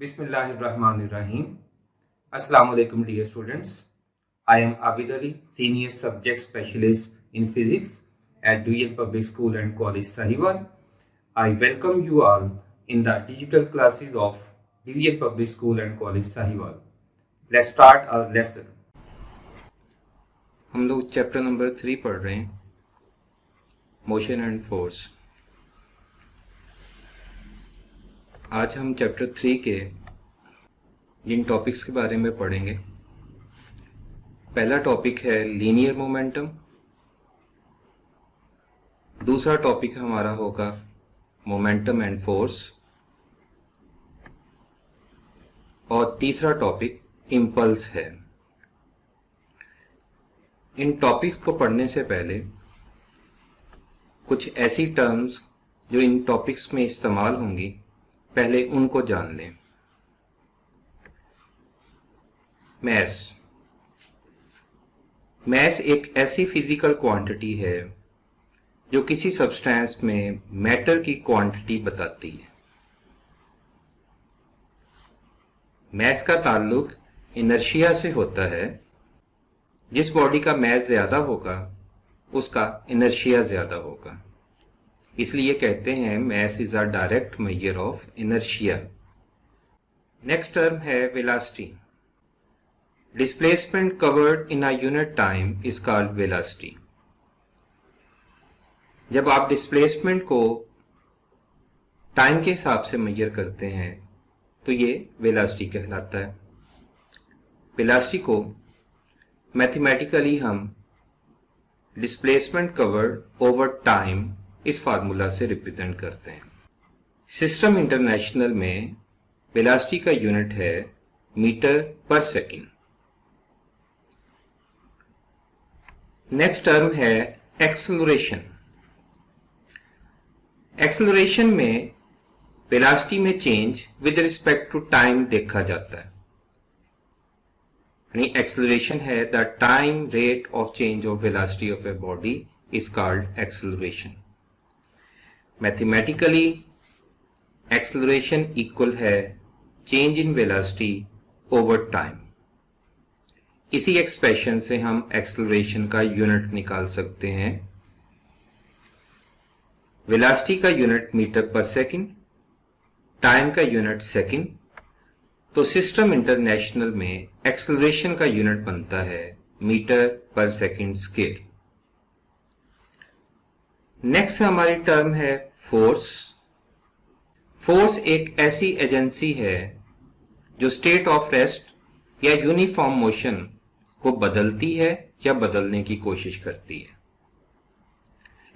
Bismillahirrahmanirrahim. Assalamu alaikum dear students. I am Abid Ali, Senior Subject Specialist in Physics at Duyal Public School and College Sahiwal. I welcome you all in the digital classes of Duyal Public School and College Sahiwal. Let's start our lesson. हम लोग chapter number 3 पढ़ रहे हैं, motion and force. आज हम chapter 3 के जिन topics के बारे में पढ़ेंगे, पहला टॉपिक है लीनियर मोमेंटम, दूसरा टॉपिक हमारा होगा मोमेंटम एंड फोर्स, और तीसरा टॉपिक इम्पल्स है। इन टॉपिक्स को पढ़ने से पहले कुछ ऐसी टर्म्स जो इन टॉपिक्स में इस्तेमाल होंगी, पहले उनको जान लें। मैस एक ऐसी फिजिकल क्वांटिटी है जो किसी सब्सटेंस में मैटर की क्वांटिटी बताती है। मैस का ताल्लुक इनर्शिया से होता है। जिस बॉडी का मैस ज्यादा होगा उसका इनर्शिया ज्यादा होगा, इसलिए कहते हैं mass is a direct measure of inertia. Next term है velocity. Displacement covered in a unit time is called velocity. जब आप डिस्प्लेसमेंट को टाइम के हिसाब से मेजर करते हैं तो ये वेलोसिटी कहलाता है। वेलोसिटी को मैथमेटिकली हम डिस्प्लेसमेंट कवर्ड ओवर टाइम इस फार्मूला से रिप्रेजेंट करते हैं। सिस्टम इंटरनेशनल में वेलोसिटी का यूनिट है metre per second. Next term है एक्सेलरेशन। एक्सेलरेशन में वेलोसिटी में change with respect to time देखा जाता है, यानी एक्सेलरेशन है the time rate of change of velocity of a body is called acceleration. Mathematically acceleration equal है change in velocity over time. इसी एक्सप्रेशन से हम एक्सेलरेशन का यूनिट निकाल सकते हैं। वेलोसिटी का unit metre per second, time का यूनिट सेकंड, तो सिस्टम इंटरनेशनल में एक्सेलरेशन का यूनिट बनता है metre per second square. Next हमारी टर्म है फोर्स। फोर्स एक ऐसी एजेंसी है जो स्टेट ऑफ रेस्ट या यूनिफॉर्म मोशन को बदलती है या बदलने की कोशिश करती है।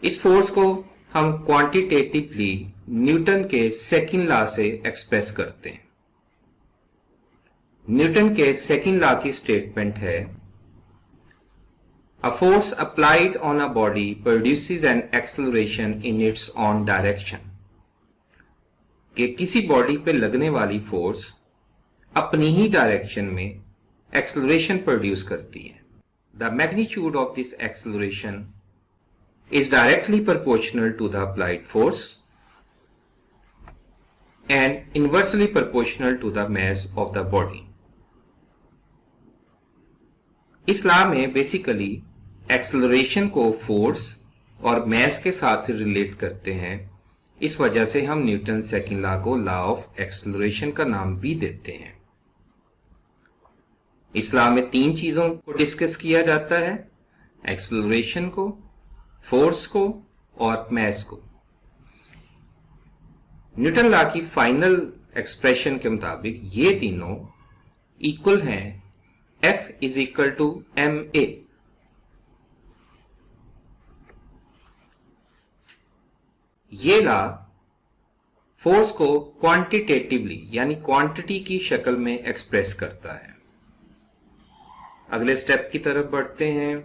इस फोर्स को हम क्वांटिटेटिवली न्यूटन के सेकंड लॉ से एक्सप्रेस करते हैं। न्यूटन के सेकंड लॉ की स्टेटमेंट है A force applied on a body produces an acceleration in its own direction। कि किसी बॉडी पे लगने वाली फोर्स अपनी ही डायरेक्शन में एक्सेलरेशन प्रोड्यूस करती है। The magnitude of this acceleration is directly proportional to the applied force and inversely proportional to the mass of the body। इस लॉ में बेसिकली एक्सेलरेशन को फोर्स और मैस के साथ रिलेट करते हैं। इस वजह से हम न्यूटन सेकंड लॉ को लॉ ऑफ एक्सेलरेशन का नाम भी देते हैं। इस लॉ में 3 चीजों को डिस्कस किया जाता है, एक्सेलरेशन को, फोर्स को और मैस को। न्यूटन लॉ की फाइनल एक्सप्रेशन के मुताबिक ये तीनों इक्वल हैं F is equal to ma। ये लॉ फोर्स को क्वांटिटेटिवली यानी क्वांटिटी की शक्ल में एक्सप्रेस करता है। अगले स्टेप की तरफ बढ़ते हैं।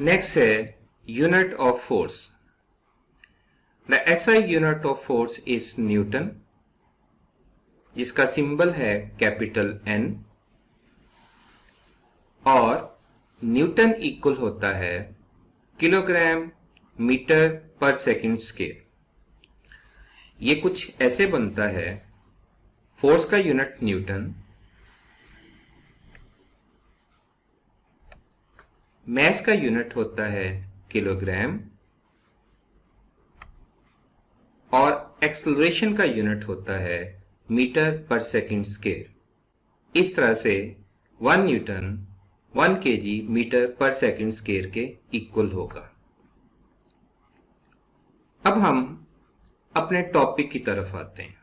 नेक्स्ट है unit of force. The SI unit of force is Newton, जिसका सिंबल है कैपिटल N, और न्यूटन इक्वल होता है kilogram metre per second square. ये कुछ ऐसे बनता है फोर्स का यूनिट न्यूटन, मास का यूनिट होता है किलोग्राम और एक्सेलरेशन का यूनिट होता है मीटर पर सेकंड स्क्वायर। इस तरह से 1 Newton 1 KG metre per second square के इक्वल होगा। अब हम अपने टॉपिक की तरफ आते हैं।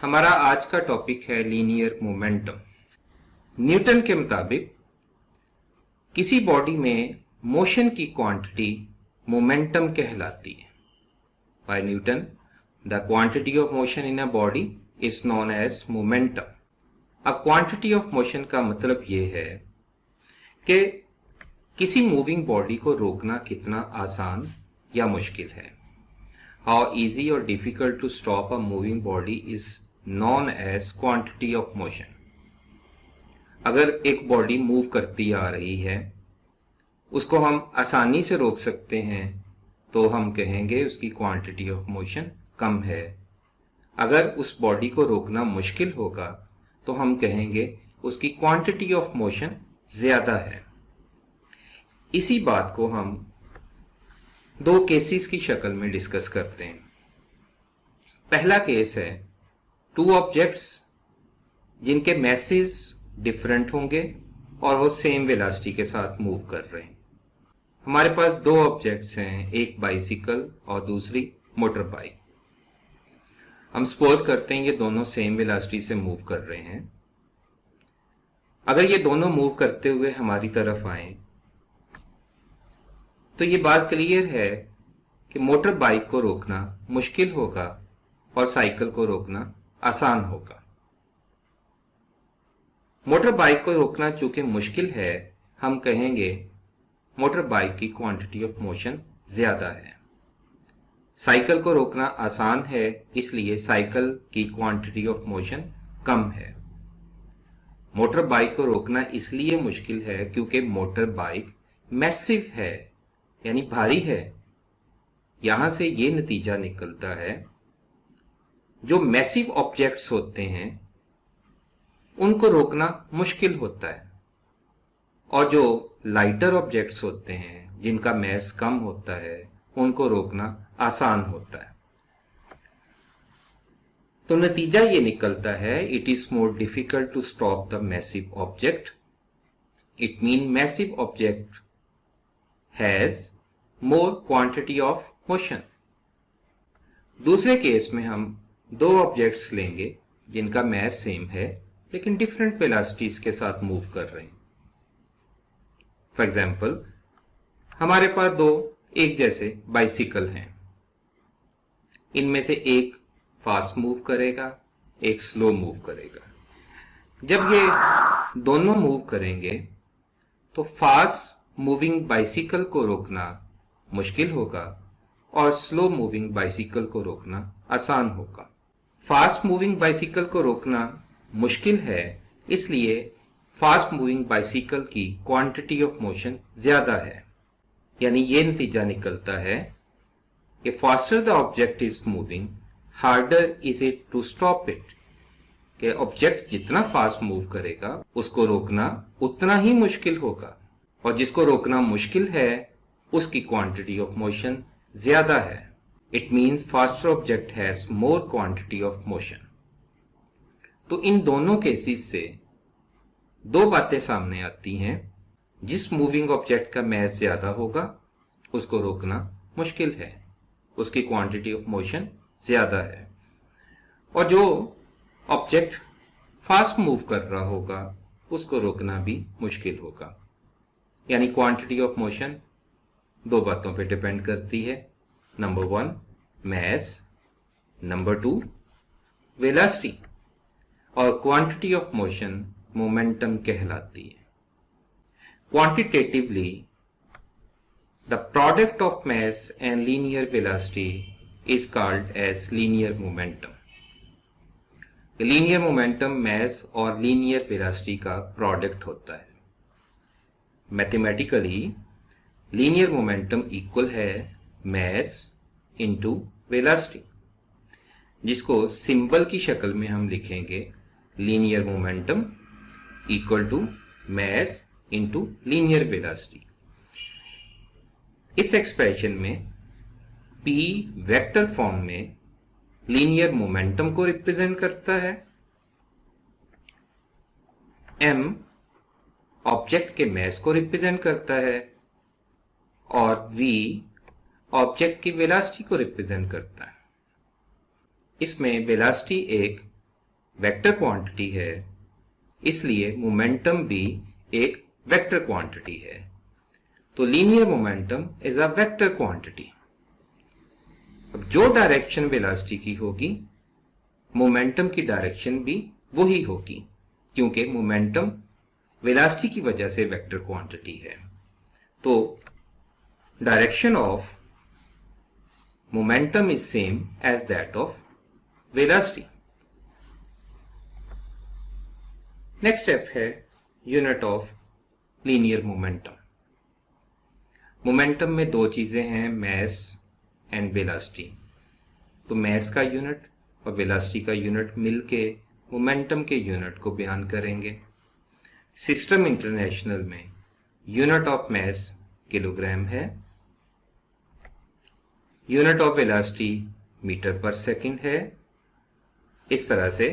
हमारा आज का टॉपिक है लीनियर मोमेंटम। न्यूटन के मुताबिक किसी बॉडी में मोशन की क्वांटिटी मोमेंटम कहलाती है। By Newton, the quantity of motion in a body is known as momentum. अब क्वांटिटी ऑफ मोशन का मतलब ये है कि किसी मूविंग बॉडी को रोकना कितना आसान या मुश्किल है। हाउ इजी और difficult to stop a moving body is known as quantity of motion. अगर एक बॉडी मूव करती आ रही है, उसको हम आसानी से रोक सकते हैं तो हम कहेंगे उसकी क्वांटिटी ऑफ मोशन कम है। अगर उस बॉडी को रोकना मुश्किल होगा तो हम कहेंगे उसकी क्वांटिटी ऑफ मोशन ज्यादा है। इसी बात को हम दो केसेस की शक्ल में डिस्कस करते हैं। पहला केस है टू ऑब्जेक्ट्स जिनके मैसेज डिफरेंट होंगे और वो सेम वेलोसिटी के साथ मूव कर रहे हैं। हमारे पास दो ऑब्जेक्ट्स हैं, एक बाइसिकल और दूसरी मोटर बाइक। हम सपोज करते हैं ये दोनों सेम वेलोसिटी से मूव कर रहे हैं। अगर ये दोनों मूव करते हुए हमारी तरफ आए तो ये बात क्लियर है कि मोटर बाइक को रोकना मुश्किल होगा और साइकिल को रोकना आसान होगा। मोटर बाइक को रोकना चूंकि मुश्किल है, हम कहेंगे मोटर बाइक की क्वांटिटी ऑफ मोशन ज्यादा है। साइकिल को रोकना आसान है, इसलिए साइकिल की क्वांटिटी ऑफ मोशन कम है। मोटर बाइक को रोकना इसलिए मुश्किल है क्योंकि मोटर बाइक मैसिव है, यानी भारी है। यहां से ये नतीजा निकलता है जो मैसिव ऑब्जेक्ट्स होते हैं उनको रोकना मुश्किल होता है और जो लाइटर ऑब्जेक्ट्स होते हैं जिनका मैस कम होता है उनको रोकना आसान होता है। तो नतीजा ये निकलता है it is more difficult to stop the massive object. It mean massive object has more quantity of motion. दूसरे केस में हम दो ऑब्जेक्ट्स लेंगे जिनका मैस सेम है लेकिन डिफरेंट वेलोसिटीज के साथ मूव कर रहे हैं। फॉर एग्जाम्पल, हमारे पास दो एक जैसे बाइसिकल हैं। इनमें से एक फास्ट मूव करेगा, एक स्लो मूव करेगा। जब ये दोनों मूव करेंगे तो फास्ट मूविंग बाइसिकल को रोकना मुश्किल होगा और स्लो मूविंग बाइसिकल को रोकना आसान होगा। फास्ट मूविंग बाइसिकल को रोकना मुश्किल है, इसलिए फास्ट मूविंग बाइसिकल की क्वांटिटी ऑफ मोशन ज्यादा है। यानी ये नतीजा निकलता है कि faster the object is moving harder is it to stop it. कि ऑब्जेक्ट जितना फास्ट मूव करेगा उसको रोकना उतना ही मुश्किल होगा और जिसको रोकना मुश्किल है उसकी क्वांटिटी ऑफ मोशन ज्यादा है। It means faster object has more quantity of motion. तो इन दोनों केसेस से दो बातें सामने आती हैं। जिस मूविंग ऑब्जेक्ट का मैस ज्यादा होगा उसको रोकना मुश्किल है, उसकी क्वांटिटी ऑफ मोशन ज्यादा है। और जो ऑब्जेक्ट फास्ट मूव कर रहा होगा उसको रोकना भी मुश्किल होगा। यानी क्वांटिटी ऑफ मोशन दो बातों पे डिपेंड करती है। Number 1 mass, number 2 velocity. और क्वांटिटी ऑफ मोशन मोमेंटम कहलाती है। Quantitatively the product of mass and linear velocity is called as linear momentum. Linear momentum mass और लीनियर वेलोसिटी का प्रोडक्ट होता है। मैथमेटिकली लीनियर मोमेंटम इक्वल है mass into velocity. जिसको symbol की शक्ल में हम लिखेंगे linear momentum equal to mass into linear velocity. इस एक्सप्रेशन में p वेक्टर फॉर्म में लीनियर मोमेंटम को रिप्रेजेंट करता है, m ऑब्जेक्ट के मास को रिप्रेजेंट करता है और v ऑब्जेक्ट की वेलोसिटी को रिप्रेजेंट करता है। इसमें वेलोसिटी एक वेक्टर क्वांटिटी है, इसलिए मोमेंटम भी एक वेक्टर क्वांटिटी है। तो linear momentum is a vector quantity. अब जो डायरेक्शन वेलोसिटी की होगी, मोमेंटम की डायरेक्शन भी वही होगी, क्योंकि मोमेंटम वेलोसिटी की वजह से वेक्टर क्वांटिटी है। तो direction of momentum is same as that of velocity. Next step है unit of linear momentum. Momentum में दो चीजें हैं, मास एंड वेलोसिटी। तो मास का यूनिट और वेलोसिटी का यूनिट मिलके मोमेंटम के यूनिट को बयान करेंगे। सिस्टम इंटरनेशनल में यूनिट ऑफ मास किलोग्राम है, unit of velocity metre per second है। इस तरह से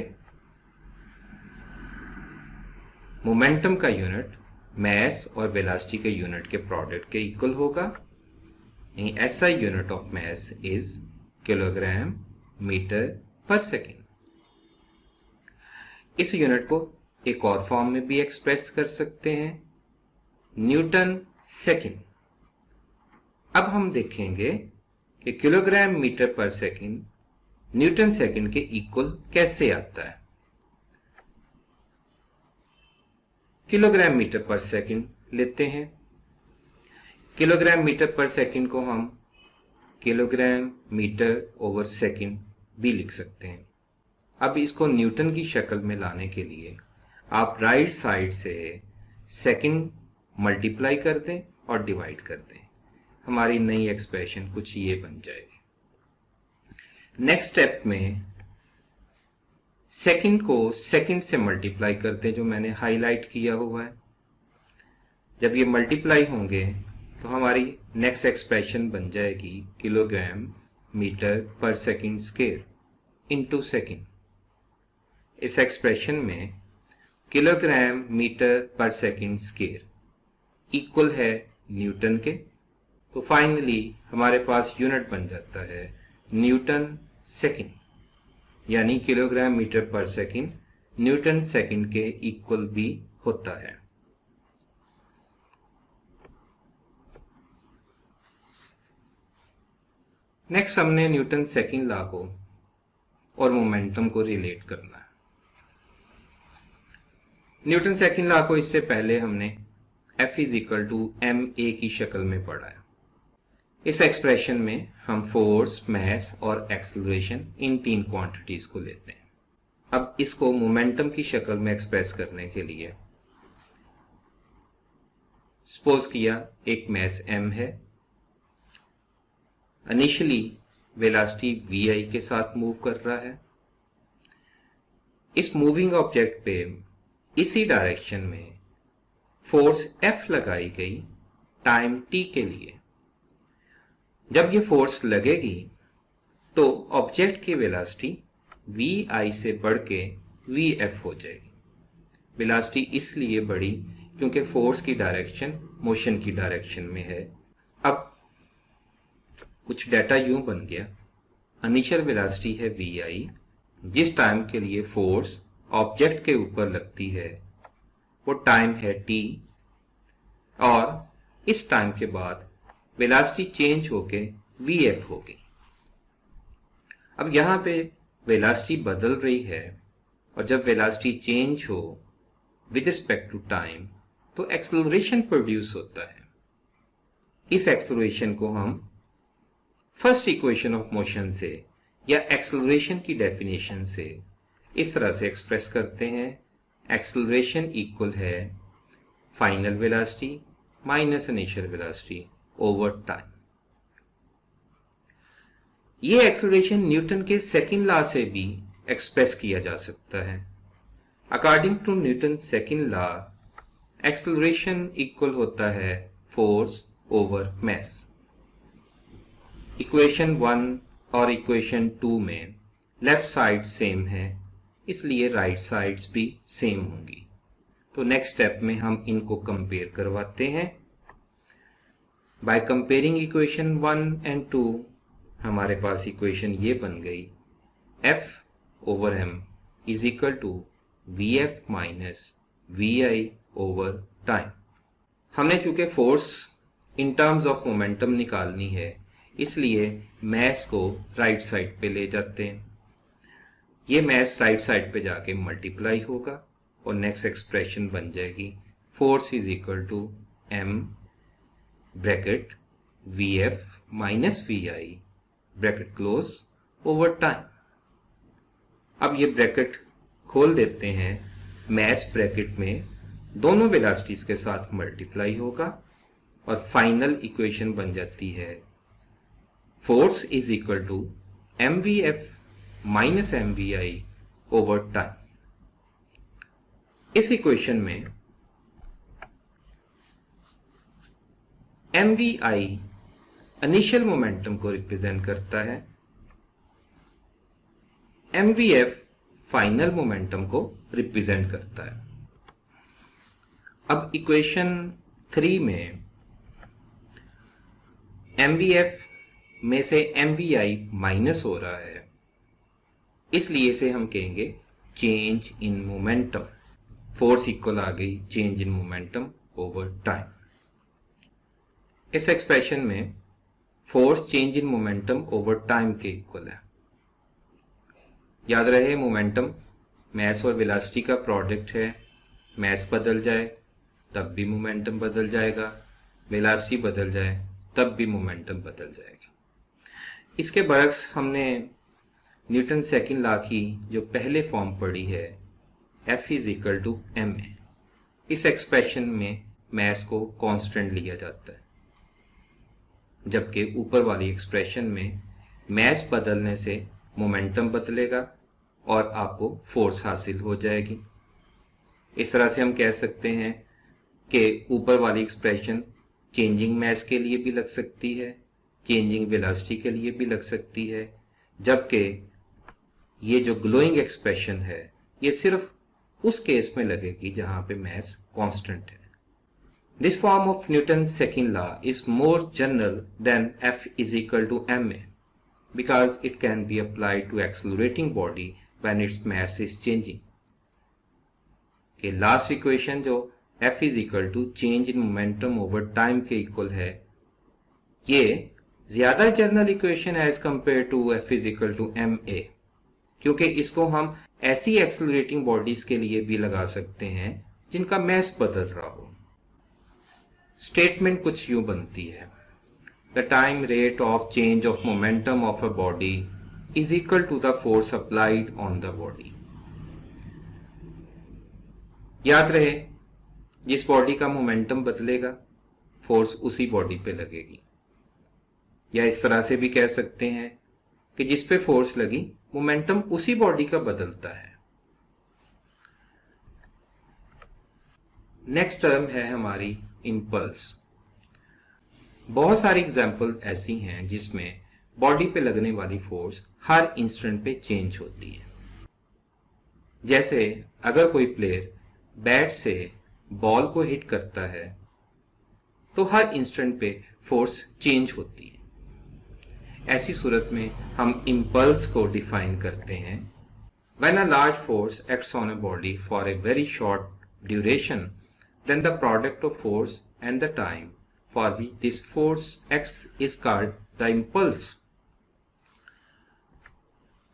मोमेंटम का यूनिट मास और वेलोसिटी के यूनिट के प्रोडक्ट के इक्वल होगा। SI unit of mass is kilogram metre per second. इस यूनिट को एक और फॉर्म में भी एक्सप्रेस कर सकते हैं, न्यूटन सेकेंड। अब हम देखेंगे कि kilogram metre per second Newton second के इक्वल कैसे आता है। किलोग्राम मीटर पर सेकेंड लेते हैं। किलोग्राम मीटर पर सेकेंड को हम किलोग्राम मीटर ओवर सेकेंड भी लिख सकते हैं। अब इसको न्यूटन की शक्ल में लाने के लिए आप राइट साइड से सेकेंड मल्टीप्लाई कर दें और डिवाइड कर दें। हमारी नई एक्सप्रेशन कुछ ये बन जाएगी। नेक्स्ट स्टेप में सेकेंड को सेकेंड से मल्टीप्लाई करते हैं, जो मैंने हाईलाइट किया हुआ है। जब ये मल्टीप्लाई होंगे तो हमारी नेक्स्ट एक्सप्रेशन बन जाएगी kilogram metre per second square into second. इस एक्सप्रेशन में kilogram metre per second square equal है न्यूटन के। तो फाइनली हमारे पास यूनिट बन जाता है न्यूटन सेकेंड, यानी kilogram metre per second Newton second के इक्वल भी होता है। नेक्स्ट हमने न्यूटन सेकेंड लॉ को और मोमेंटम को रिलेट करना है। न्यूटन सेकेंड लॉ को इससे पहले हमने F is equal to ma की शक्ल में पढ़ा है। इस एक्सप्रेशन में हम फोर्स, मास और एक्सेलरेशन इन तीन क्वांटिटीज को लेते हैं। अब इसको मोमेंटम की शक्ल में एक्सप्रेस करने के लिए सपोज किया एक मास m है, इनिशियली वेलोसिटी vi के साथ मूव कर रहा है। इस मूविंग ऑब्जेक्ट पे इसी डायरेक्शन में फोर्स F लगाई गई टाइम t के लिए। जब ये फोर्स लगेगी तो ऑब्जेक्ट की वेलोसिटी vi से बढ़ के vf हो जाएगी। वेलोसिटी इसलिए बढ़ी क्योंकि फोर्स की डायरेक्शन मोशन की डायरेक्शन में है। अब कुछ डाटा यूं बन गया, इनिशियल वेलोसिटी है vi, जिस टाइम के लिए फोर्स ऑब्जेक्ट के ऊपर लगती है वो टाइम है t, और इस टाइम के बाद वेलोसिटी चेंज होके vf हो गई। अब यहां पे वेलोसिटी बदल रही है, और जब वेलोसिटी चेंज हो विद रिस्पेक्ट टू टाइम तो एक्सेलरेशन प्रोड्यूस होता है। इस एक्सेलरेशन को हम फर्स्ट इक्वेशन ऑफ मोशन से या एक्सेलरेशन की डेफिनेशन से इस तरह से एक्सप्रेस करते हैं, एक्सेलरेशन इक्वल है final velocity minus initial velocity over time. ये एक्सेलरेशन न्यूटन के सेकंड लॉ से भी एक्सप्रेस किया जा सकता है। According to Newton second law, acceleration equal होता है फोर्स ओवर मास। इक्वेशन 1 और इक्वेशन 2 में लेफ्ट साइड सेम है, इसलिए राइट साइड्स भी सेम होंगी। तो नेक्स्ट स्टेप में हम इनको कंपेयर करवाते हैं। बाय कंपेयरिंग इक्वेशन 1 एंड 2 हमारे पास इक्वेशन ये बन गई, F over m is equal to Vf minus Vi over time. हमने चूंकि force in terms of momentum निकालनी है, इसलिए मास को राइट साइड पे ले जाते हैं। ये मास राइट साइड पे जाके मल्टीप्लाई होगा और नेक्स्ट एक्सप्रेशन बन जाएगी force is equal to m bracket Vf minus Vi bracket close over time. अब ये ब्रैकेट खोल देते हैं, मास ब्रैकेट में दोनों वेलोसिटीज के साथ मल्टीप्लाई होगा और फाइनल इक्वेशन बन जाती है force is equal to mvf minus mvi over time. इस इक्वेशन में mvi इनिशियल मोमेंटम को रिप्रेजेंट करता है, mvf फाइनल मोमेंटम को रिप्रेजेंट करता है। अब इक्वेशन 3 में mvf में से mvi माइनस हो रहा है, इसलिए इसे हम कहेंगे change in momentum. Force equal आ गई change in momentum over time. इस एक्सप्रेशन में force change in momentum over time के इक्वल है। याद रहे मोमेंटम मास और वेलोसिटी का प्रोडक्ट है। मास बदल जाए तब भी मोमेंटम बदल जाएगा, वेलोसिटी बदल जाए तब भी मोमेंटम बदल जाएगा। इसके बरक्स हमने न्यूटन सेकंड लॉ की जो पहले फॉर्म पढ़ी है, F is equal to ma। इस एक्सप्रेशन में मास को कांस्टेंट लिया जाता है, जबकि ऊपर वाली एक्सप्रेशन में मास बदलने से मोमेंटम बदलेगा और आपको फोर्स हासिल हो जाएगी। इस तरह से हम कह सकते हैं कि ऊपर वाली एक्सप्रेशन चेंजिंग मास के लिए भी लग सकती है, चेंजिंग वेलोसिटी के लिए भी लग सकती है, जबकि ये जो ग्लोइंग एक्सप्रेशन है ये सिर्फ उस केस में लगेगी जहां पे मास कांस्टेंट है। This form of Newton second law is more general than F is equal to ma because it can be applied to accelerating body when its mass is changing। कि last equation जो F is equal to change in momentum over time के equal है, ये ज्यादा general equation as compare to F is equal to ma, क्योंकि इसको हम ऐसी एक्सेलरेटिंग बॉडीज के लिए भी लगा सकते हैं जिनका मास बदल रहा हो। स्टेटमेंट कुछ यूं बनती है, the time rate of change of momentum of a body is equal to the force applied on the body. याद रहे, जिस बॉडी का मोमेंटम बदलेगा फोर्स उसी बॉडी पे लगेगी। या इस तरह से भी कह सकते हैं कि जिस पे फोर्स लगी मोमेंटम उसी बॉडी का बदलता है। नेक्स्ट टर्म है हमारी इंपल्स। बहुत सारी एग्जांपल ऐसी हैं जिसमें बॉडी पे लगने वाली फोर्स हर इंस्टेंट पे चेंज होती है। जैसे अगर कोई प्लेयर बैट से बॉल को हिट करता है तो हर इंस्टेंट पे फोर्स चेंज होती है। ऐसी सूरत में हम इंपल्स को डिफाइन करते हैं, when a large force acts on a body for a very short duration, then the product of force and the time for which this force acts is called the impulse.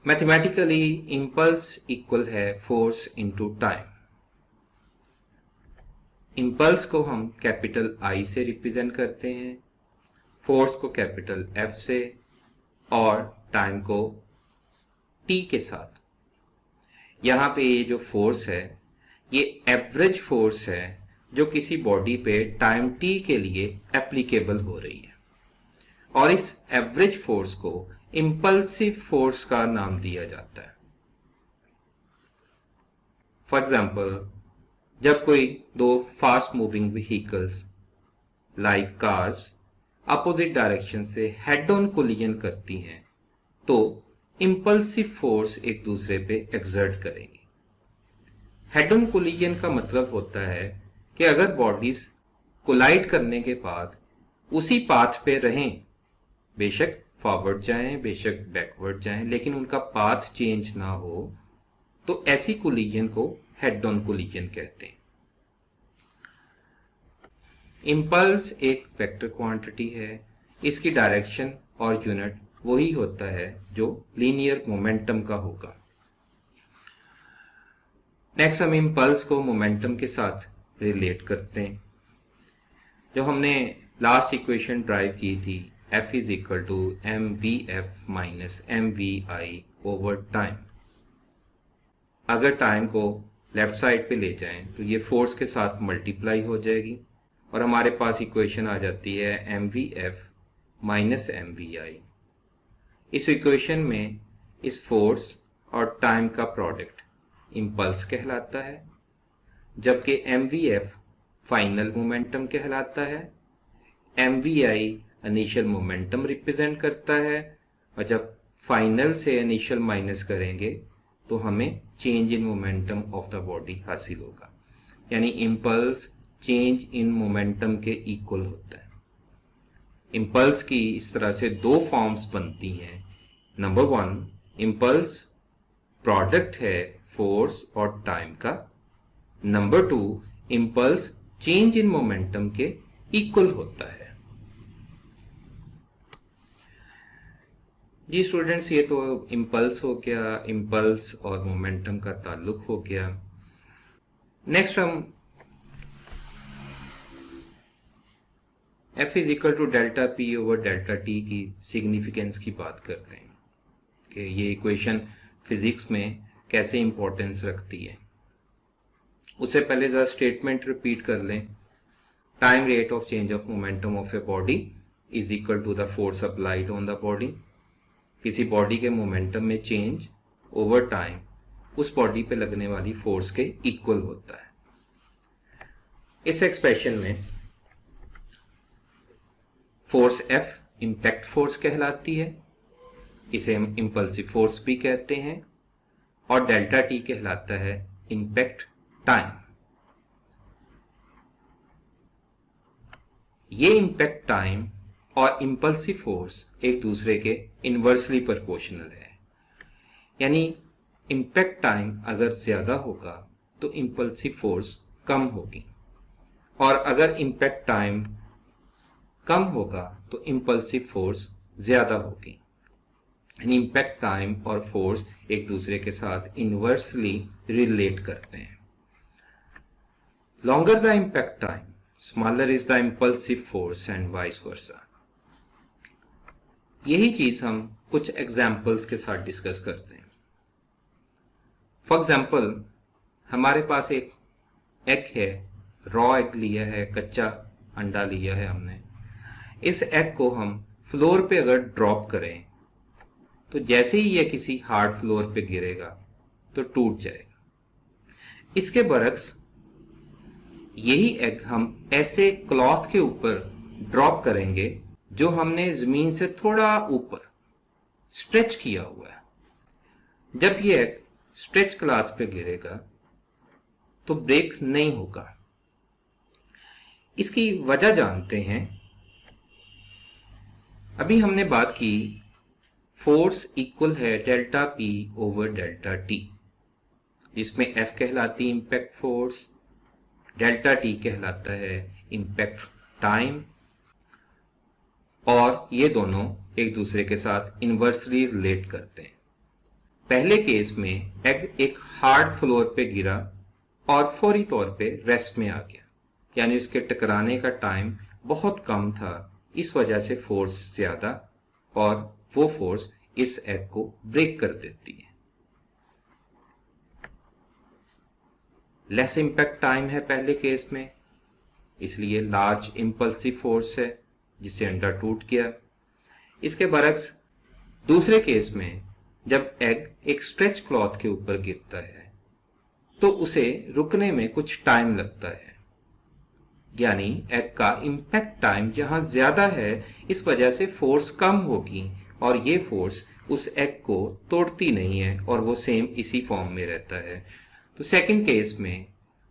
Mathematically, impulse equal है force into time. Impulse को हम capital I से represent करते हैं, force को capital F से और time को T के साथ। यहाँ पे ये जो फोर्स है ये एवरेज फोर्स है जो किसी बॉडी पे टाइम t के लिए एप्लीकेबल हो रही है, और इस एवरेज फोर्स को इम्पल्सिव फोर्स का नाम दिया जाता है। फॉर एग्जाम्पल, जब कोई दो fast moving vehicles like cars opposite direction से हेड ऑन कोलिजन करती हैं तो इम्पल्सिव फोर्स एक दूसरे पे एक्सर्ट करेंगी। हेड ऑन कोलिजन का मतलब होता है कि अगर बॉडीज कोलाइड करने के बाद उसी पाथ पे रहें, बेशक फॉरवर्ड जाएं बेशक बैकवर्ड जाएं, लेकिन उनका पाथ चेंज ना हो, तो ऐसी कोलिजन को हेड ऑन कोलिजन कहते हैं। इम्पल्स एक वेक्टर क्वांटिटी है, इसकी डायरेक्शन और यूनिट वही होता है जो लीनियर मोमेंटम का होगा। नेक्स्ट हम इम्पल्स को मोमेंटम के साथ रिलेट करते हैं। जो हमने लास्ट इक्वेशन ड्राइव की थी, F is equal to mvf minus mvi over time. अगर टाइम को लेफ्ट साइड पे ले जाएं तो ये फोर्स के साथ मल्टीप्लाई हो जाएगी और हमारे पास इक्वेशन आ जाती है mvf माइनस mvi। इस इक्वेशन में इस फोर्स और टाइम का प्रोडक्ट इम्पल्स कहलाता है, जबकि mvf फाइनल मोमेंटम कहलाता है, mvi इनिशियल मोमेंटम रिप्रेजेंट करता है, और जब फाइनल से इनिशियल माइनस करेंगे तो हमें change in momentum of the body हासिल होगा। यानी इम्पल्स चेंज इन मोमेंटम के इक्वल होता है। इम्पल्स की इस तरह से दो फॉर्म्स बनती हैं। नंबर वन, इम्पल्स प्रोडक्ट है फोर्स और टाइम का। Number two, impulse change in momentum के इक्वल होता है। जी स्टूडेंट्स, ये तो इम्पल्स हो गया, इम्पल्स और मोमेंटम का ताल्लुक हो गया। नेक्स्ट हम F is equal to delta P over delta T की सिग्निफिकेंस की बात करते हैं कि ये इक्वेशन फिजिक्स में कैसे इंपॉर्टेंस रखती है। उससे पहले जरा स्टेटमेंट रिपीट कर लें। Time rate of change of momentum of a body is equal to the force applied on the body. किसी बॉडी के मोमेंटम में चेंज ओवर टाइम उस बॉडी पे लगने वाली फोर्स के इक्वल होता है। इस एक्सप्रेशन में फोर्स F इम्पैक्ट फोर्स कहलाती है, इसे हम इम्पल्सिव फोर्स भी कहते हैं, और डेल्टा टी कहलाता है इम्पैक्ट टाइम। ये इम्पैक्ट टाइम और इम्पल्सिव फोर्स एक दूसरे के इनवर्सली प्रोपोर्शनल है। यानी इम्पैक्ट टाइम अगर ज्यादा होगा तो इम्पल्सिव फोर्स कम होगी, और अगर इम्पैक्ट टाइम कम होगा तो इम्पल्सिव फोर्स ज्यादा होगी। यानी इम्पैक्ट टाइम और फोर्स एक दूसरे के साथ इनवर्सली रिलेट करते हैं। Longer the impact time, smaller is the impulsive force and vice versa. यही चीज हम कुछ एग्जाम्पल्स के साथ डिस्कस करते हैं। फॉर एग्जाम्पल, हमारे पास एक एग है, रॉ एग लिया है, कच्चा अंडा लिया है हमने। इस एग को हम फ्लोर पे अगर ड्रॉप करें तो जैसे ही यह किसी हार्ड फ्लोर पे गिरेगा तो टूट जाएगा। इसके बरक्स यही एग हम ऐसे क्लॉथ के ऊपर ड्रॉप करेंगे जो हमने जमीन से थोड़ा ऊपर स्ट्रेच किया हुआ है। जब यह एग स्ट्रेच क्लॉथ पे गिरेगा तो ब्रेक नहीं होगा। इसकी वजह जानते हैं। अभी हमने बात की फोर्स इक्वल है delta P over delta T, जिसमें F कहलाती इम्पैक्ट फोर्स, डेल्टा टी कहलाता है इम्पैक्ट टाइम, और ये दोनों एक दूसरे के साथ इनवर्सली रिलेट करते हैं। पहले केस में एग एक हार्ड फ्लोर पे गिरा और फौरी तौर पे रेस्ट में आ गया, यानी उसके टकराने का टाइम बहुत कम था, इस वजह से फोर्स ज्यादा, और वो फोर्स इस एग को ब्रेक कर देती है। लेस इम्पैक्ट टाइम है पहले केस में, इसलिए लार्ज इम्पल्सिव फोर्स है जिससे अंडा टूट गया। इसके बरक्स दूसरे केस में जब एग एक स्ट्रेच क्लॉथ के ऊपर गिरता है तो उसे रुकने में कुछ टाइम लगता है, यानी एग का इम्पैक्ट टाइम यहां ज्यादा है, इस वजह से फोर्स कम होगी और ये फोर्स उस एग को तोड़ती नहीं है और वो सेम इसी फॉर्म में रहता है। तो सेकंड केस में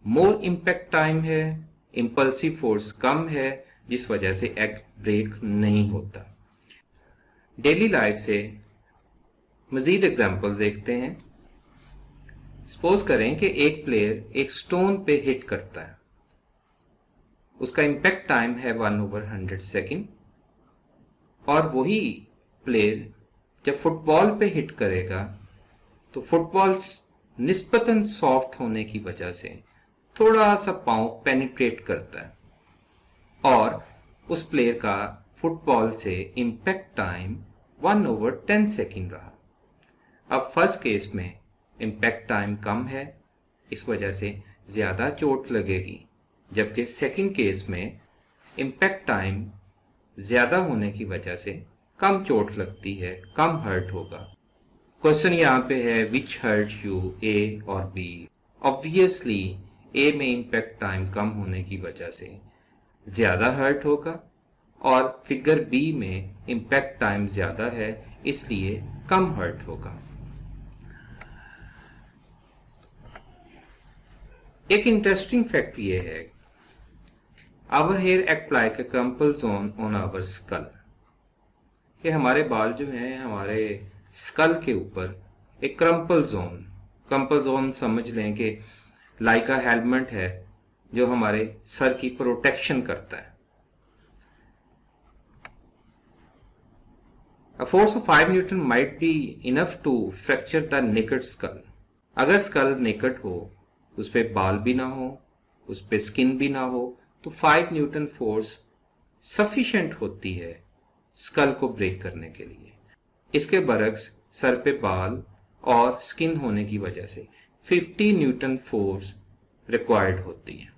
मोर इम्पैक्ट टाइम है, इंपल्सिव फोर्स कम है, जिस वजह से एग ब्रेक नहीं होता। डेली लाइफ से मजीद एग्जाम्पल देखते हैं। सपोज करें कि एक प्लेयर एक स्टोन पे हिट करता है, उसका इम्पैक्ट टाइम है 1/100 सेकेंड, और वही प्लेयर जब फुटबॉल पे हिट करेगा तो फुटबॉल निस्बतन सॉफ्ट होने की वजह से थोड़ा सा पांव पेनिट्रेट करता है और उस प्लेयर का फुटबॉल से इम्पैक्ट टाइम 1/10 सेकेंड रहा। अब फर्स्ट केस में इम्पैक्ट टाइम कम है, इस वजह से ज्यादा चोट लगेगी, जबकि सेकंड केस में इम्पैक्ट टाइम ज्यादा होने की वजह से कम चोट लगती है, कम हर्ट होगा। क्वेश्चन यहाँ पे है विच हर्ट यू, ए और बी। ऑब्वियसली ए में इम्पैक्ट टाइम कम होने की वजह से ज्यादा हर्ट होगा और फिगर बी में इम्पैक्ट टाइम ज्यादा है, इसलिए कम हर्ट होगा। एक इंटरेस्टिंग फैक्ट ये है, our hair act like a crumple zone on our skull, कि हमारे बाल जो हैं हमारे स्कल के ऊपर एक क्रम्पल जोन समझ लें कि लाइक अ हेलमेट है जो हमारे सर की प्रोटेक्शन करता है। A force of 5 Newton might be enough to fracture the naked skull। अगर स्कल नेकेड हो, उस पे बाल भी ना हो, उस पे स्किन भी ना हो, तो 5 न्यूटन फोर्स सफिशिएंट होती है स्कल को ब्रेक करने के लिए। इसके बरक्स सर पे बाल और स्किन होने की वजह से 50 न्यूटन फोर्स रिक्वायर्ड होती है।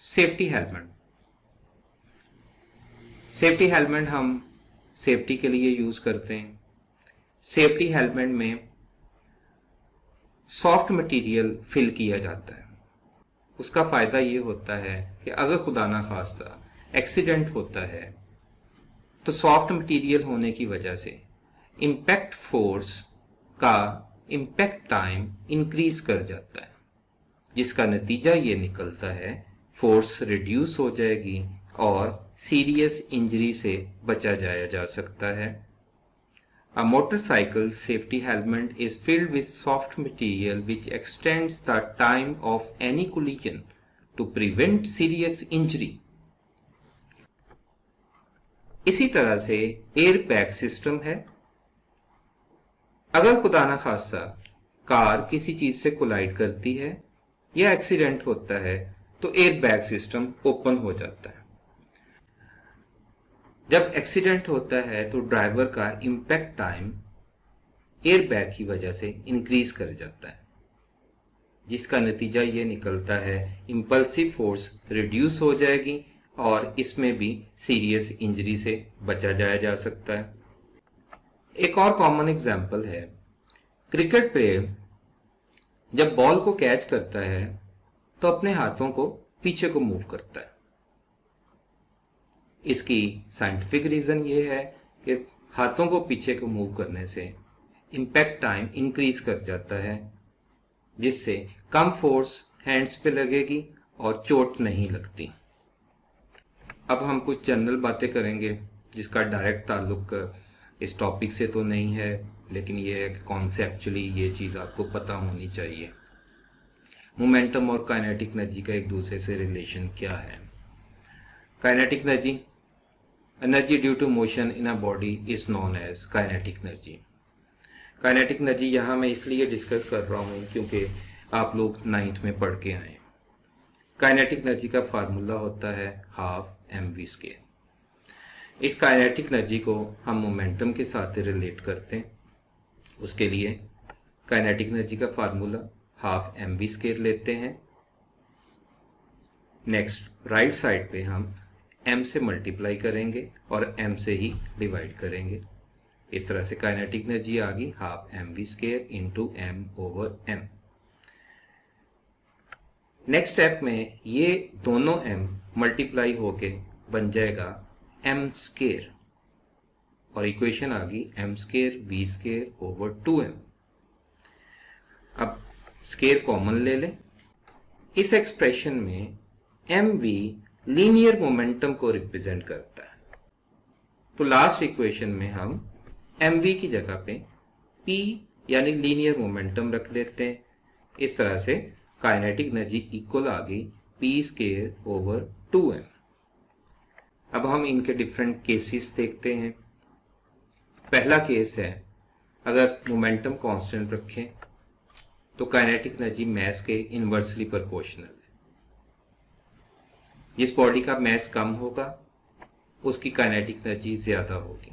सेफ्टी हेलमेट हम सेफ्टी के लिए यूज करते हैं। सेफ्टी हेलमेट में सॉफ्ट मटेरियल फिल किया जाता है। उसका फायदा ये होता है कि अगर खुदा ना खास्ता एक्सीडेंट होता है तो सॉफ्ट मटेरियल होने की वजह से इम्पैक्ट फोर्स का इम्पैक्ट टाइम इंक्रीज कर जाता है, जिसका नतीजा ये निकलता है फोर्स रिड्यूस हो जाएगी और सीरियस इंजरी से बचा जाया जा सकता है। A motorcycle safety helmet is filled with soft material which extends the time of any collision to prevent serious injury। इसी तरह से एयर बैग सिस्टम है। अगर खुदा ना खास्ता कार किसी चीज से कोलाइड करती है या एक्सीडेंट होता है तो एयर बैग सिस्टम ओपन हो जाता है। जब एक्सीडेंट होता है तो ड्राइवर का इम्पैक्ट टाइम एयर बैग की वजह से इंक्रीज कर जाता है, जिसका नतीजा ये निकलता है इंपल्सिव फोर्स रिड्यूस हो जाएगी और इसमें भी सीरियस इंजरी से बचा जाया जा सकता है। एक और कॉमन एग्जांपल है, क्रिकेट प्लेयर जब बॉल को कैच करता है तो अपने हाथों को पीछे को मूव करता है। इसकी साइंटिफिक रीजन ये है कि हाथों को पीछे को मूव करने से इम्पैक्ट टाइम इंक्रीज कर जाता है, जिससे कम फोर्स हैंड्स पे लगेगी और चोट नहीं लगती। अब हम कुछ जनरल बातें करेंगे जिसका डायरेक्ट ताल्लुक इस टॉपिक से तो नहीं है, लेकिन ये है कि कॉन्सेप्चुअली ये चीज़ आपको पता होनी चाहिए। मोमेंटम और काइनेटिक एनर्जी का एक दूसरे से रिलेशन क्या है। Kinetic energy due to motion in a body is known as kinetic energy. Kinetic energy यहाँ मैं इसलिए डिस्कस कर रहा हूँ क्योंकि आप लोग 9th में पढ़ के आए। काइनेटिक एनर्जी का फार्मूला होता है हाफ mv²। इस काइनेटिक एनर्जी को हम मोमेंटम के साथ रिलेट करते हैं। उसके लिए काइनेटिक एनर्जी का फार्मूला हाफ mv² लेते हैं। नेक्स्ट राइट साइड पे हम m से मल्टीप्लाई करेंगे और m से ही डिवाइड करेंगे। इस तरह से काइनेटिक एनर्जी आ गई half mv² into m over m। Next step में ये दोनों m मल्टीप्लाई होके बन जाएगा m² और इक्वेशन आ गई m² v² ओवर 2m। अब स्केयर कॉमन ले लें। इस एक्सप्रेशन में mv लीनियर मोमेंटम को रिप्रेजेंट करता है, तो लास्ट इक्वेशन में हम mv की जगह पे p यानी लीनियर मोमेंटम रख लेते हैं। इस तरह से काइनेटिक एनर्जी इक्वल आ गई p² ओवर 2m। अब हम इनके डिफरेंट केसेस देखते हैं। पहला केस है, अगर मोमेंटम कांस्टेंट रखें तो काइनेटिक एनर्जी मास के इनवर्सली प्रोपोर्शनल है। जिस बॉडी का मास कम होगा उसकी काइनेटिक एनर्जी ज्यादा होगी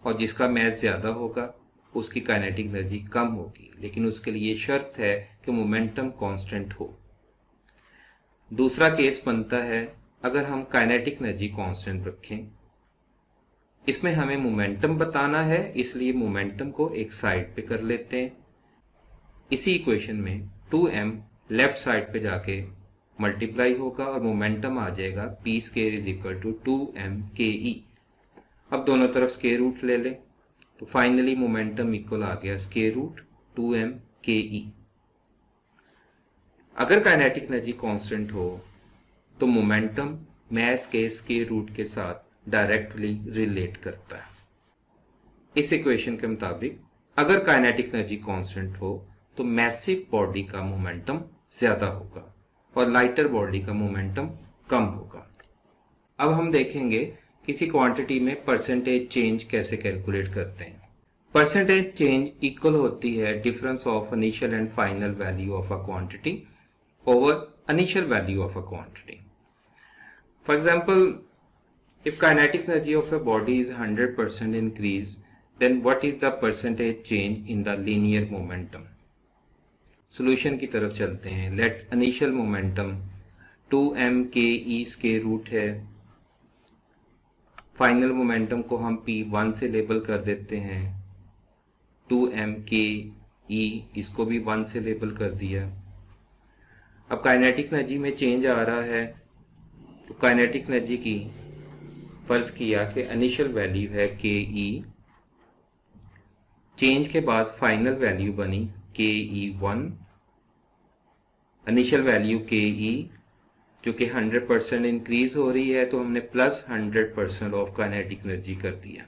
और जिसका मास ज्यादा होगा उसकी काइनेटिक एनर्जी कम होगी, लेकिन उसके लिए शर्त है कि मोमेंटम कांस्टेंट हो। दूसरा केस बनता है, अगर हम काइनेटिक एनर्जी कांस्टेंट रखें, इसमें हमें मोमेंटम बताना है, इसलिए मोमेंटम को एक साइड पे कर लेते हैं। इसी इक्वेशन में 2m लेफ्ट साइड पे जाके मल्टीप्लाई होगा और मोमेंटम आ जाएगा p² is equal to 2mke। अब दोनों तरफ स्क्वायर रूट ले लें तो फाइनली मोमेंटम इक्वल आ गया स्क्वायर रूट 2mke। अगर काइनेटिक एनर्जी कांस्टेंट हो तो मोमेंटम मास के स्क्वायर रूट के साथ डायरेक्टली रिलेट करता है। इस इक्वेशन के मुताबिक अगर काइनेटिक एनर्जी कांस्टेंट हो तो मैसिव बॉडी का मोमेंटम ज्यादा होगा और लाइटर बॉडी का मोमेंटम कम होगा। अब हम देखेंगे किसी क्वांटिटी में परसेंटेज चेंज कैसे कैलकुलेट करते हैं। परसेंटेज चेंज इक्वल होती है difference of initial and final value of a quantity over initial value of a quantity. For example, if kinetic energy of a body is 100% increase, then what is the percentage change in the linear momentum? Solution की तरफ चलते हैं। Let initial momentum 2mke square root है। Final momentum को हम p1 से label कर देते हैं। 2mke इसको भी 1 से लेबल कर दिया। अब काइनेटिक एनर्जी में चेंज आ रहा है, तो काइनेटिक एनर्जी की फर्ज किया कि इनिशियल वैल्यू है ke, चेंज के बाद फाइनल वैल्यू बनी ke1, इनिशियल वैल्यू ke जो कि 100% इंक्रीज हो रही है तो हमने प्लस 100% ऑफ काइनेटिक एनर्जी कर दिया।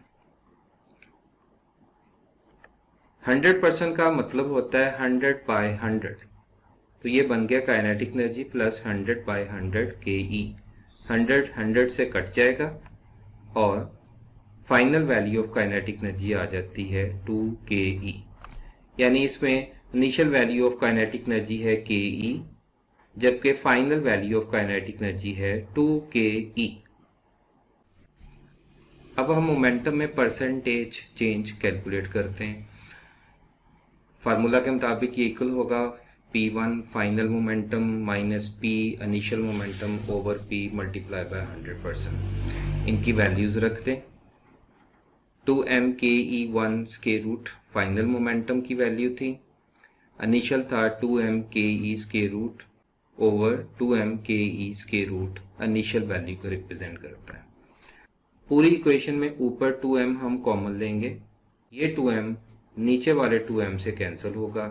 100% का मतलब होता है 100/100, तो ये बन गया काइनेटिक एनर्जी प्लस 100/100 ke। 100 से कट जाएगा और final value of kinetic energy आ जाती है 2ke। यानी इसमें initial value of kinetic energy है ke, जबकि final value of kinetic energy है 2ke। अब हम मोमेंटम में परसेंटेज चेंज कैलकुलेट करते हैं। फार्मूला के मुताबिक ये इक्वल होगा p1 final momentum minus p initial momentum over p multiply by 100%। इनकी वैल्यूज रख दें। 2mke1 square root final momentum की वैल्यू थी, इनिशियल था 2mke square root over 2mke square root initial value को रिप्रेजेंट करता है। पूरी इक्वेशन में ऊपर 2m हम कॉमन लेंगे, ये 2m नीचे वाले 2m से कैंसिल होगा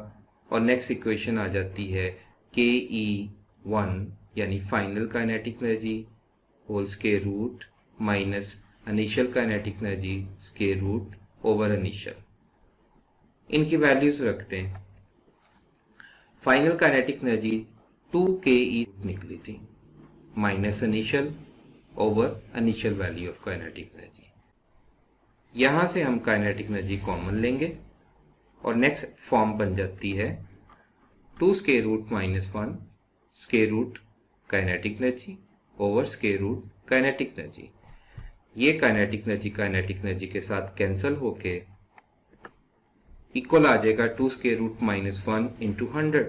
और नेक्स्ट इक्वेशन आ जाती है ke1 यानी final kinetic energy whole square root minus initial kinetic energy square root over initial. इनकी वैल्यूज रखते हैं। फाइनल काइनेटिक एनर्जी 2ke निकली थी minus initial over initial value of kinetic energy. यहां से हम काइनेटिक एनर्जी कॉमन लेंगे और नेक्स्ट फॉर्म बन जाती है 2 square root minus 1 square root kinetic energy over square root kinetic energy. ये काइनेटिक एनर्जी के साथ कैंसिल होके इक्वल आ जाएगा 2 square root minus 1 into 100।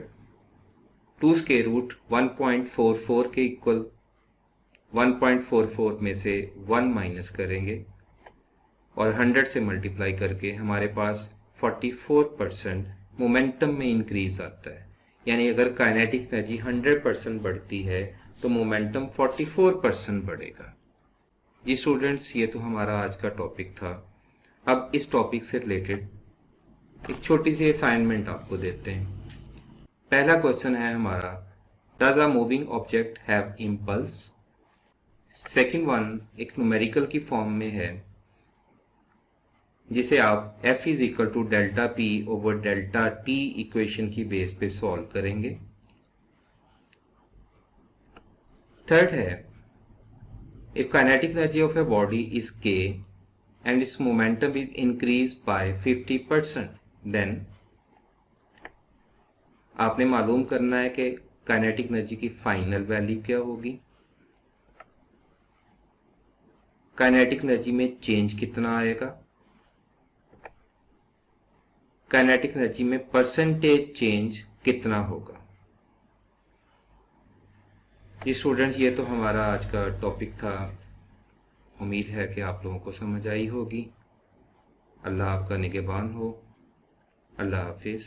2 square root 1.44 के इक्वल 1.44 में से 1 माइनस करेंगे और 100 से मल्टीप्लाई करके हमारे पास 44% मोमेंटम में इंक्रीज आता है। यानी अगर काइनेटिक एनर्जी 100% बढ़ती है तो मोमेंटम 44% बढ़ेगा। जी स्टूडेंट्स, ये तो हमारा आज का टॉपिक था। अब इस टॉपिक से रिलेटेड एक छोटी सी असाइनमेंट आपको देते हैं। पहला क्वेश्चन है हमारा, does a moving object have impulse. Second one एक न्यूमेरिकल की फॉर्म में है जिसे आप F is equal to delta P over delta T equation की बेस पे सॉल्व करेंगे। थर्ड है, if kinetic energy of a body is k and its momentum is increased by 50%, then आपने मालूम करना है कि काइनेटिक एनर्जी की फाइनल वैल्यू क्या होगी, काइनेटिक एनर्जी में चेंज कितना आएगा, काइनेटिक एनर्जी में परसेंटेज चेंज कितना होगा। जी स्टूडेंट्स, ये तो हमारा आज का टॉपिक था। उम्मीद है कि आप लोगों को समझ आई होगी। अल्लाह आपका निगहबान हो। अल्लाह हाफिज़।